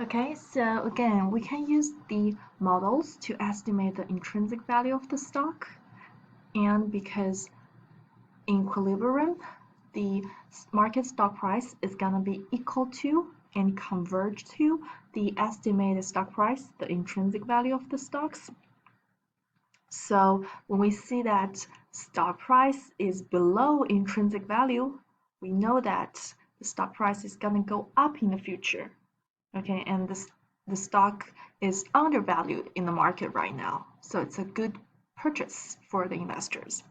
Okay, so again, we can use the models to estimate the intrinsic value of the stock. And because in equilibrium, the market stock price is going to be equal to and converge to the estimated stock price, the intrinsic value of the stocks. So when we see that stock price is below intrinsic value, we know that the stock price is going to go up in the future. Okay, and the stock is undervalued in the market right now, so it's a good purchase for the investors.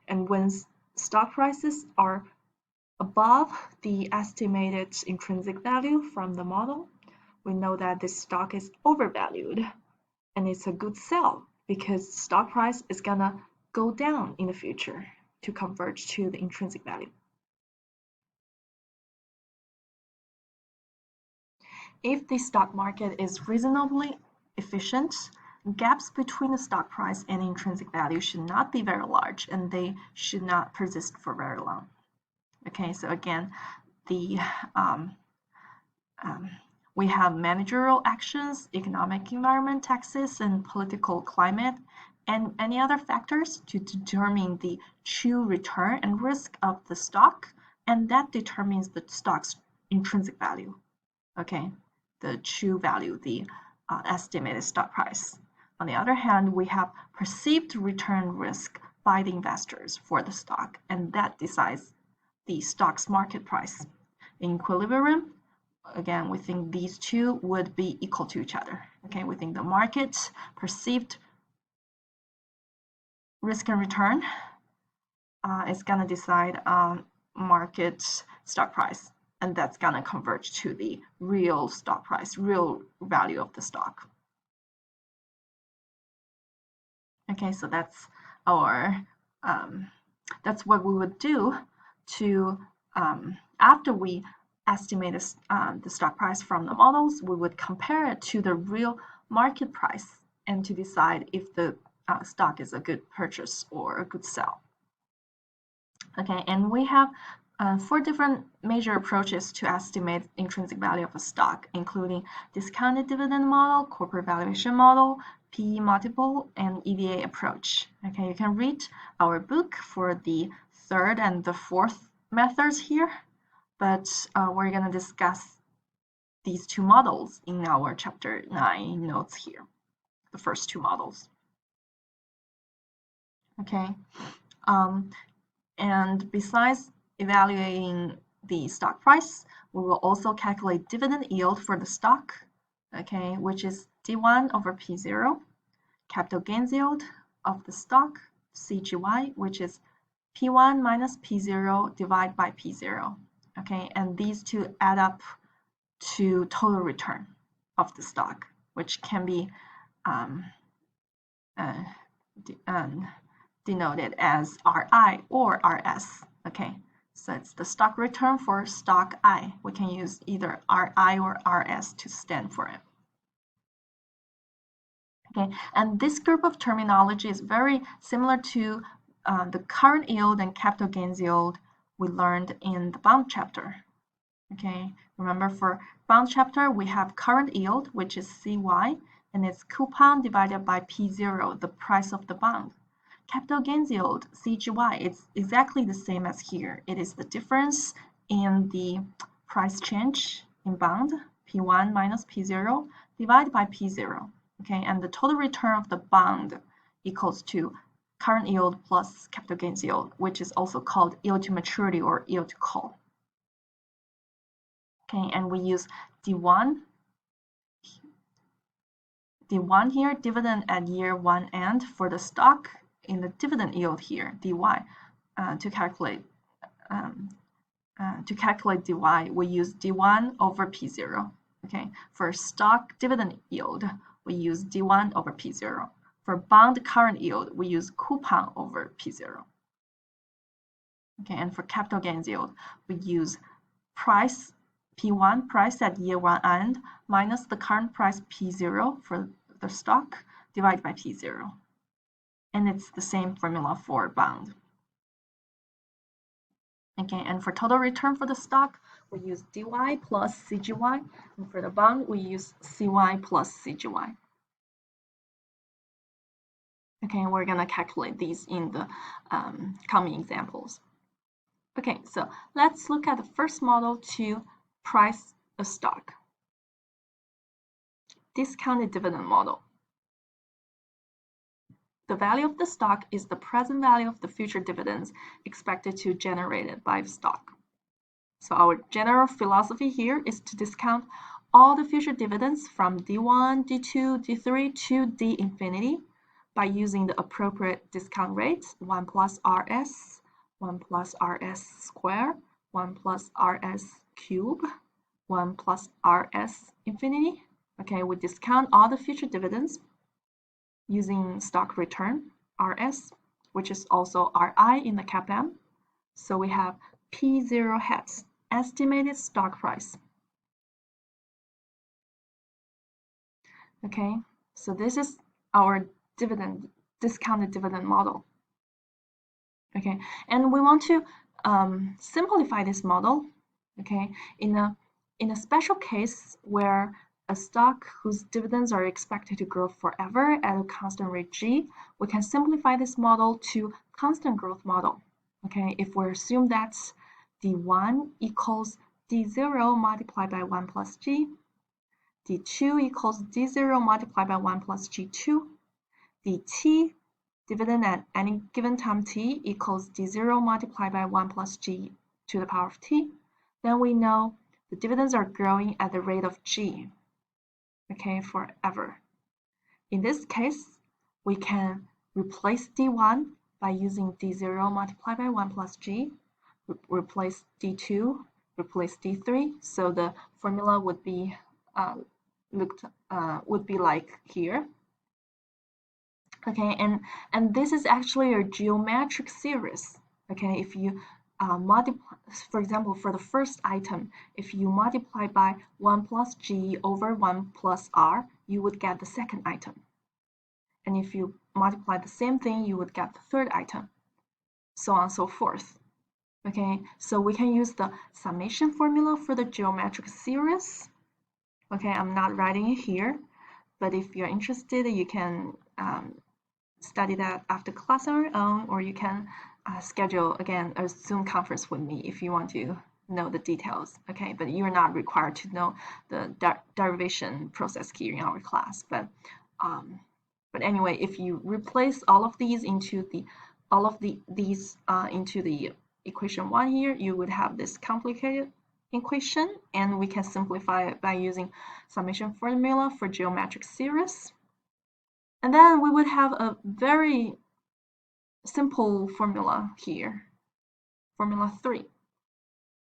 And when stock prices are above the estimated intrinsic value from the model, we know that this stock is overvalued, and it's a good sell because stock price is gonna go down in the future to converge to the intrinsic value. If the stock market is reasonably efficient, gaps between the stock price and intrinsic value should not be very large, and they should not persist for very long. Okay, so again, the we have managerial actions, economic environment, taxes, and political climate, and any other factors to determine the true return and risk of the stock, and that determines the stock's intrinsic value. Okay, the true value, the estimated stock price. On the other hand, we have perceived return risk by the investors for the stock, and that decides the stock's market price. In equilibrium, again, we think these two would be equal to each other. Okay, we think the market perceived risk and return is going to decide on market stock price, and that's going to converge to the real stock price, real value of the stock. Okay, so that's our that's what we would do to after we estimate the stock price from the models, we would compare it to the real market price and to decide if the stock is a good purchase or a good sell. Okay, and we have 4 different major approaches to estimate intrinsic value of a stock, including discounted dividend model, corporate valuation model, PE multiple, and EVA approach. Okay, you can read our book for the 3rd and the 4th methods here, but we're going to discuss these 2 models in our chapter 9 notes here, the first 2 models. Okay, and besides evaluating the stock price, we will also calculate dividend yield for the stock, okay, which is D1 over P0, capital gains yield of the stock, CGY, which is P1 minus P0 divided by P0, okay, and these two add up to total return of the stock, which can be denoted as RI or RS. Okay, so it's the stock return for stock I. We can use either RI or RS to stand for it. Okay, and this group of terminology is very similar to the current yield and capital gains yield we learned in the bond chapter. Okay, remember for bond chapter we have current yield, which is CY, and it's coupon divided by P0, the price of the bond. Capital gains yield, CGY, it's exactly the same as here. It is the difference in the price change in bond, P1 minus P0, divided by P0. Okay, and the total return of the bond equals to current yield plus capital gains yield, which is also called yield to maturity or yield to call. Okay, and we use D1 here, dividend at year 1 end for the stock in the dividend yield here, dy, to calculate dy, we use d1 over p0. Okay, for stock dividend yield, we use d1 over p0. For bond current yield, we use coupon over p0. Okay, and for capital gains yield, we use price P1, price at year 1 end, minus the current price P0 for the stock, divided by P0. And it's the same formula for bond. Okay, and for total return for the stock, we use dy plus CGY, and for the bond, we use CY plus CGY. Okay, we're gonna calculate these in the coming examples. Okay, so let's look at the first model to price a stock. Discounted dividend model. The value of the stock is the present value of the future dividends expected to generated by the stock. So our general philosophy here is to discount all the future dividends from D1, D2, D3 to D infinity by using the appropriate discount rates, 1 plus RS, 1 plus RS square, 1 plus RS cube, 1 plus RS infinity. Okay, we discount all the future dividends using stock return, RS, which is also RI in the CAPM. So we have P0 hat, estimated stock price. Okay, so this is our discounted dividend model. Okay, and we want to simplify this model. Okay, in a special case where a stock whose dividends are expected to grow forever at a constant rate g, we can simplify this model to constant growth model. Okay, if we assume that d1 equals d0 multiplied by 1 plus g, d2 equals d0 multiplied by 1 plus g2, dt, dividend at any given time t, equals d0 multiplied by 1 plus g to the power of t, then we know the dividends are growing at the rate of g, okay, forever. In this case, we can replace d1 by using d0 multiplied by 1 plus g, replace d2, replace d3, so the formula would be like here. Okay, and this is actually a geometric series. Okay, if you multiply, for example, for the first item, if you multiply by 1 plus g over 1 plus r, you would get the second item. And if you multiply the same thing, you would get the third item, so on and so forth. Okay, so we can use the summation formula for the geometric series. Okay, I'm not writing it here, but if you're interested, you can study that after class on your own, or you can schedule again a Zoom conference with me if you want to know the details. Okay, but you're not required to know the derivation process here in our class. But anyway, if you replace all of these into the into the equation 1 here, you would have this complicated equation, and we can simplify it by using summation formula for geometric series. And then we would have a very simple formula here, formula 3.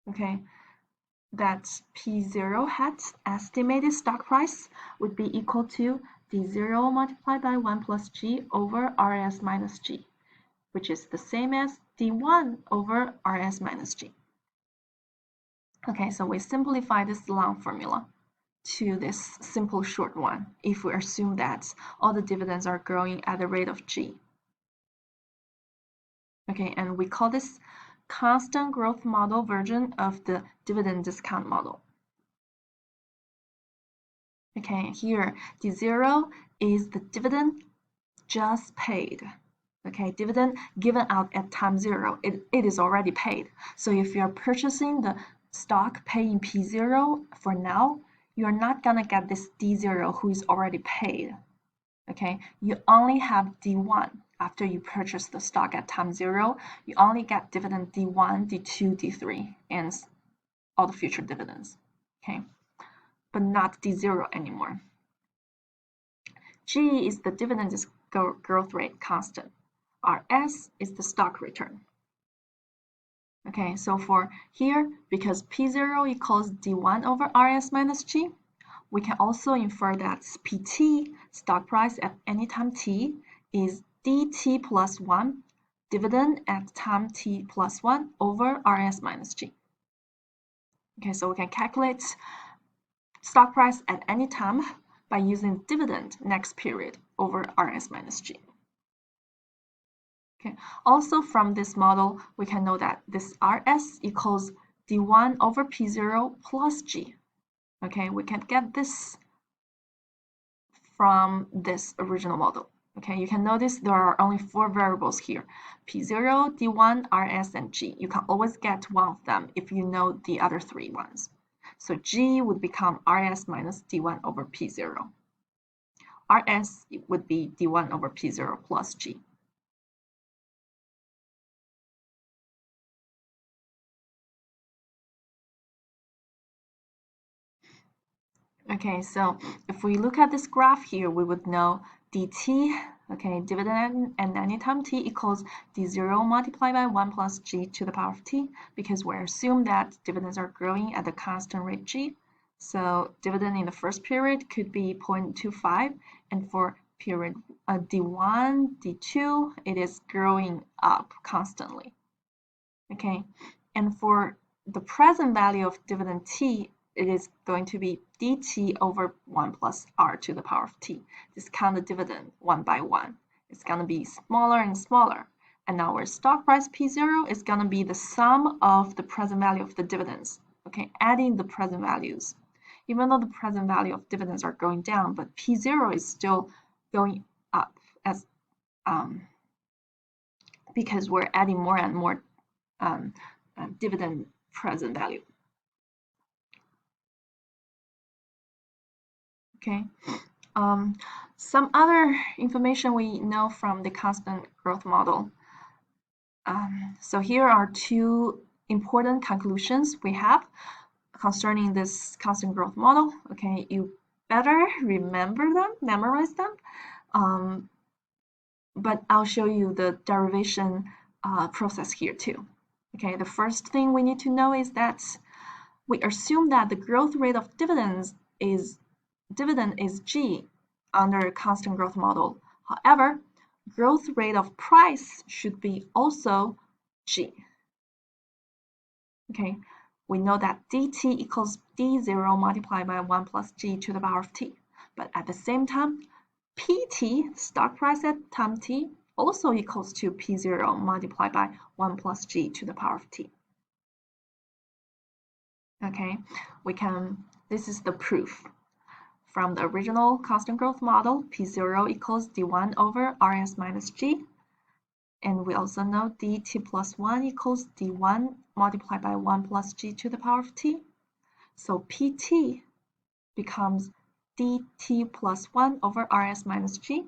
Okay, that's P0 hat estimated stock price would be equal to D0 multiplied by 1 plus G over RS minus G, which is the same as D1 over RS minus G. Okay, so we simplify this long formula to this simple short one if we assume that all the dividends are growing at the rate of g. Okay, and we call this constant growth model version of the dividend discount model. Okay, here D0 is the dividend just paid. Okay, dividend given out at time 0, it is already paid. So if you're purchasing the stock paying P0 for now, you're not gonna get this D0 who is already paid. Okay, you only have D1 after you purchase the stock at time 0. You only get dividend D1, D2, D3, and all the future dividends. Okay, but not D0 anymore. G is the dividend growth rate constant. RS is the stock return. Okay, so for here, because P0 equals D1 over RS minus G, we can also infer that PT, stock price at any time t, is dt plus 1, dividend at time t plus 1 over RS minus G. Okay, so we can calculate stock price at any time by using dividend next period over RS minus G. Okay. Also from this model, we can know that this RS equals D1 over P0 plus G. Okay, we can get this from this original model. Okay, you can notice there are only 4 variables here: P0, D1, RS, and G. You can always get one of them if you know the other 3 ones. So G would become RS minus D1 over P0. RS would be D1 over P0 plus G. Okay, so if we look at this graph here, we would know dt, okay, dividend at any time t equals d0 multiplied by 1 plus g to the power of t, because we assume that dividends are growing at the constant rate g. So dividend in the first period could be 0.25, and for period d1, d2, it is growing up constantly. Okay, and for the present value of dividend t, it is going to be dt over 1 plus r to the power of t. Discount the dividend one by one. It's going to be smaller and smaller. And our stock price P0 is going to be the sum of the present value of the dividends. Okay, adding the present values. Even though the present value of dividends are going down, but P0 is still going up as because we're adding more and more dividend present value. Okay. Some other information we know from the constant growth model. So here are 2 important conclusions we have concerning this constant growth model. Okay, you better remember them, memorize them. But I'll show you the derivation process here too. Okay, the first thing we need to know is that we assume that the growth rate of dividend is G under constant growth model. However, growth rate of price should be also G. Okay, we know that dt equals d0 multiplied by 1 plus g to the power of t. But at the same time, PT, stock price at time t, also equals to P0 multiplied by 1 plus g to the power of t. Okay, this is the proof. From the original constant growth model, P0 equals D1 over RS minus G. And we also know dt plus 1 equals D1 multiplied by 1 plus G to the power of T. So PT becomes dt plus 1 over RS minus G.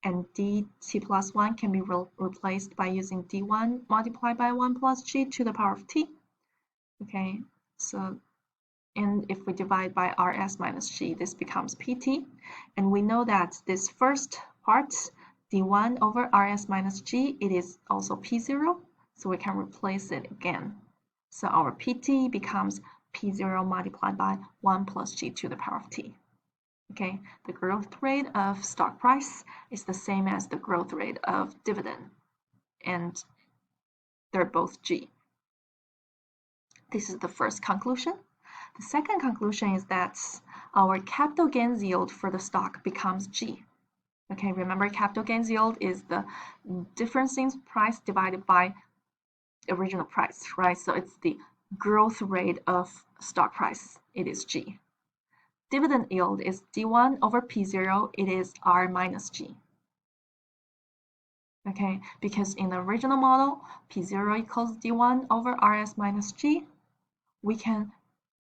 And dt plus 1 can be replaced by using D1 multiplied by 1 plus G to the power of T. Okay, so and if we divide by RS minus G, this becomes PT. And we know that this first part, D1 over RS minus G, it is also P0, so we can replace it again. So our PT becomes P0 multiplied by 1 plus G to the power of T. Okay, the growth rate of stock price is the same as the growth rate of dividend, and they're both G. This is the first conclusion. The second conclusion is that our capital gains yield for the stock becomes G. Okay, remember capital gains yield is the difference in price divided by original price, right? So it's the growth rate of stock price. It is G. Dividend yield is D1 over P0. It is R minus G. Okay, because in the original model, P0 equals D1 over RS minus G. We can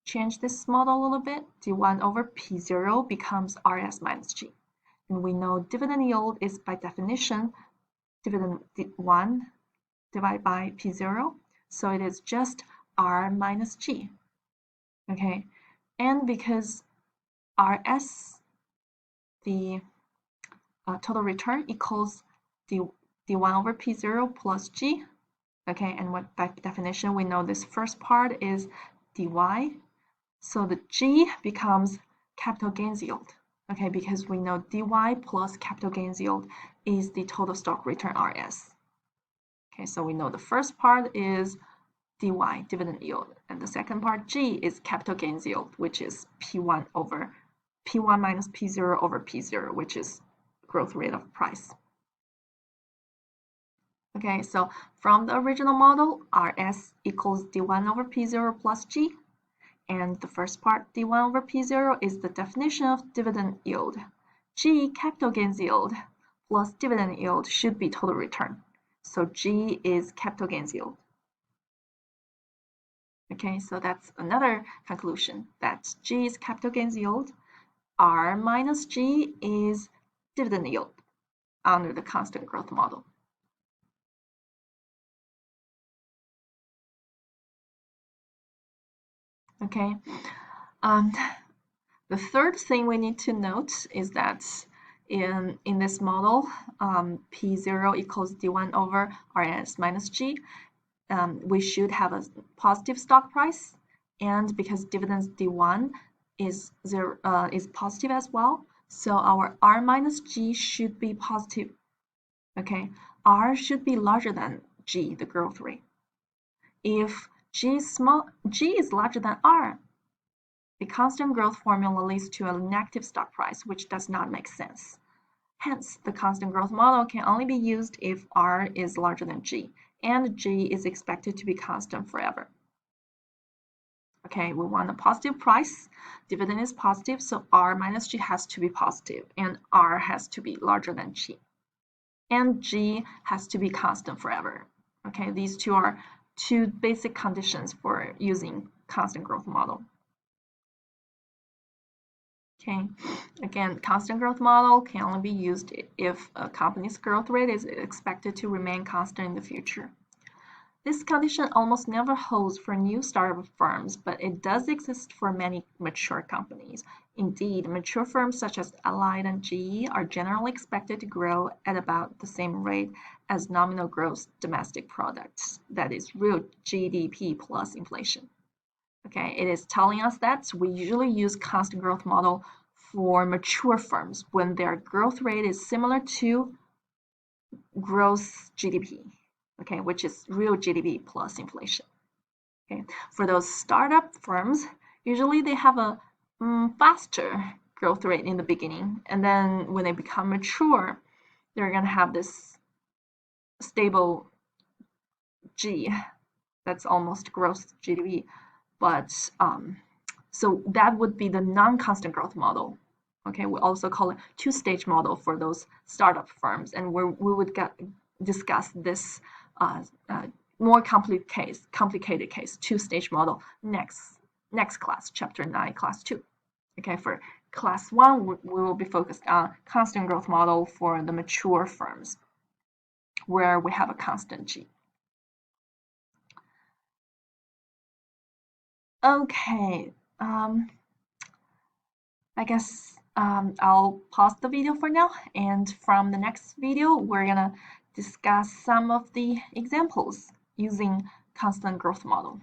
change this model a little bit. D1 over P0 becomes RS minus G. And we know dividend yield is by definition dividend 1 divided by P0. So it is just R minus G. Okay, and because RS, the total return equals D1 over P0 plus G. Okay, and what by definition we know this first part is dy. So the G becomes capital gains yield, okay, because we know dy plus capital gains yield is the total stock return RS. Okay, so we know the first part is dy, dividend yield, and the second part, G, is capital gains yield, which is P1 minus P0 over P0, which is growth rate of price. Okay, so from the original model, Rs equals d1 over p0 plus g. And the first part, d1 over p0, is the definition of dividend yield. G, capital gains yield, plus dividend yield should be total return. So G is capital gains yield. Okay, so that's another conclusion, that G is capital gains yield. R minus G is dividend yield under the constant growth model. Okay, the third thing we need to note is that in this model, P0 equals D1 over Rs minus G, we should have a positive stock price, and because dividends D1 is positive as well, so our R minus G should be positive. Okay, R should be larger than G, the growth rate. If G is larger than R, the constant growth formula leads to a negative stock price, which does not make sense. Hence, the constant growth model can only be used if R is larger than G, and G is expected to be constant forever. Okay, we want a positive price. Dividend is positive, so R minus G has to be positive, and R has to be larger than G. And G has to be constant forever. Okay, these two are two basic conditions for using constant growth model. Okay, again, constant growth model can only be used if a company's growth rate is expected to remain constant in the future. This condition almost never holds for new startup firms, but it does exist for many mature companies. Indeed, mature firms such as Allied and GE are generally expected to grow at about the same rate as nominal gross domestic products, that is, real GDP plus inflation. Okay, it is telling us that we usually use constant growth model for mature firms when their growth rate is similar to gross GDP. Okay, which is real GDP plus inflation. Okay, for those startup firms, usually they have a faster growth rate in the beginning, and then when they become mature, they're going to have this stable G that's almost gross GDP. But so that would be the non-constant growth model. Okay, we also call it two-stage model for those startup firms, and we would discuss this more complicated case, two-stage model next class, chapter 9, class 2. Okay, for class 1, we will be focused on constant growth model for the mature firms, where we have a constant G. Okay, I guess I'll pause the video for now, and from the next video, we're gonna discuss some of the examples using constant growth model.